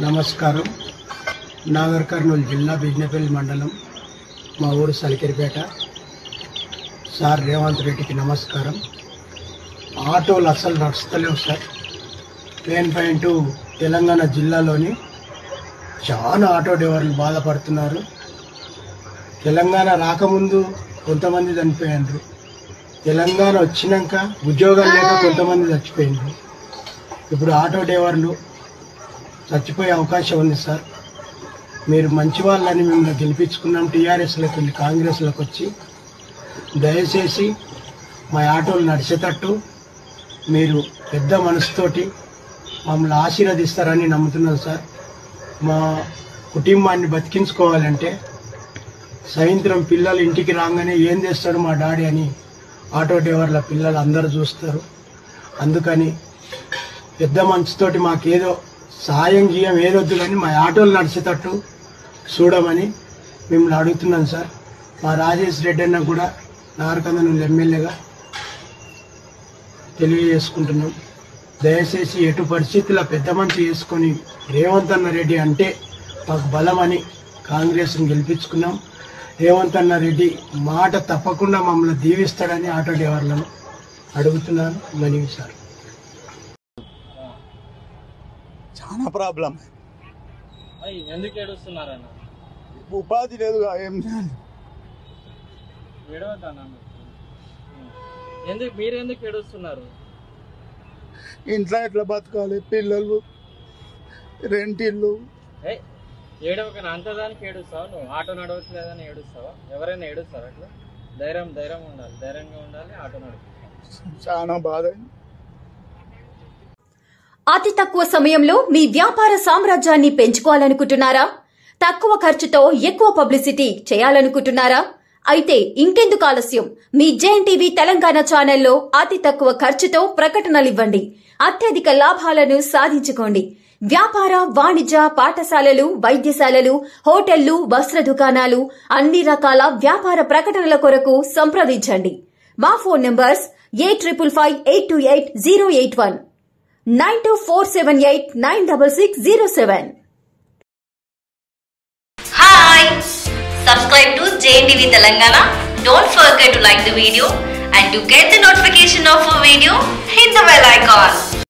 నమస్కారం. నాగర్ కర్నూలు జిల్లా బిజినపల్లి మండలం, మా ఊరు సలికిరిపేట. సార్ రేవంత్ రెడ్డికి నమస్కారం. ఆటోలు అసలు నడుస్తలేవు సార్. మెయిన్ పాయింట్ తెలంగాణ జిల్లాలోని చాలా ఆటో డ్రైవర్లు బాధపడుతున్నారు. తెలంగాణ రాకముందు కొంతమంది చనిపోయారు, తెలంగాణ వచ్చినాక ఉద్యోగాలు లేక కొంతమంది చచ్చిపోయింది. ఇప్పుడు ఆటో డ్రైవర్లు చచ్చిపోయే అవకాశం ఉంది సార్. మీరు మంచి వాళ్ళని మిమ్మల్ని గెలిపించుకున్నాం. టీఆర్ఎస్లోకి వెళ్ళి కాంగ్రెస్లోకి వచ్చి దయచేసి మా ఆటోలు నడిచేటట్టు మీరు పెద్ద మనసుతోటి మమ్మల్ని ఆశీర్వదిస్తారని నమ్ముతున్నాను సార్. మా కుటుంబాన్ని బతికించుకోవాలంటే సాయంత్రం పిల్లలు ఇంటికి రాగానే ఏం చేస్తాడు మా డాడీ అని ఆటో డ్రైవర్ల పిల్లలు అందరూ చూస్తారు. అందుకని పెద్ద మనసుతోటి మాకేదో సాయం గీయం ఏదొద్దు కానీ మా ఆటోలు నడిచేటట్టు చూడమని మిమ్మల్ని అడుగుతున్నాను సార్. మా రాజేష్ రెడ్డి అన్న కూడా నాగర్ కర్నూలు ఎమ్మెల్యేగా తెలియజేసుకుంటున్నాం. దయచేసి ఎటు పరిస్థితుల్లో పెద్ద మంచి చేసుకొని రేవంత్ అన్న రెడ్డి అంటే మాకు బలమని కాంగ్రెస్ని గెలిపించుకున్నాం. రేవంత్ అన్న రెడ్డి మాట తప్పకుండా మమ్మల్ని దీవిస్తాడని ఆటో డ్రైవర్లను అడుగుతున్నాను. మనవి సార్. చాలా ప్రాబ్లం. ఎందుకు ఏడుస్తున్నారన్న? ఉపాధి లేదు. ఏం చేయాలి? ఎందుకు మీరు ఎందుకు ఏడుస్తున్నారు? ఇంట్లో ఎట్లా బతకాలి? పిల్లలు, రెంట్ ఇల్లు. ఏడవకనా? అంతదానికి ఏడుస్తావా నువ్వు? ఆటో నడవట్లేదని ఏడుస్తావా? ఎవరైనా ఏడుస్తారా అట్లా? ధైర్యం ఉండాలి, ధైర్యంగా ఉండాలి. ఆటో నడుపు చాలా బాధ. అతి తక్కువ సమయంలో మీ వ్యాపార సామ్రాజ్యాన్ని పెంచుకోవాలనుకుంటున్నారా? తక్కువ ఖర్చుతో ఎక్కువ పబ్లిసిటీ చేయాలనుకుంటున్నారా? అయితే ఇంకెందుకు ఆలస్యం? మీ జేఎన్టీవీ తెలంగాణ ఛానల్లో అతి తక్కువ ఖర్చుతో ప్రకటనలివ్వండి. అత్యధిక లాభాలను సాధించుకోండి. వ్యాపార, వాణిజ్య, పాఠశాలలు, వైద్యశాలలు, హోటళ్లు, వస్త్ర దుకాణాలు, అన్ని రకాల వ్యాపార ప్రకటనల కొరకు సంప్రదించండి. మా phone numbers 8558288081, 9247896607. Hi! Subscribe to JNTV Telangana. Don't forget to like the video and to get the notification of a video, hit the bell icon.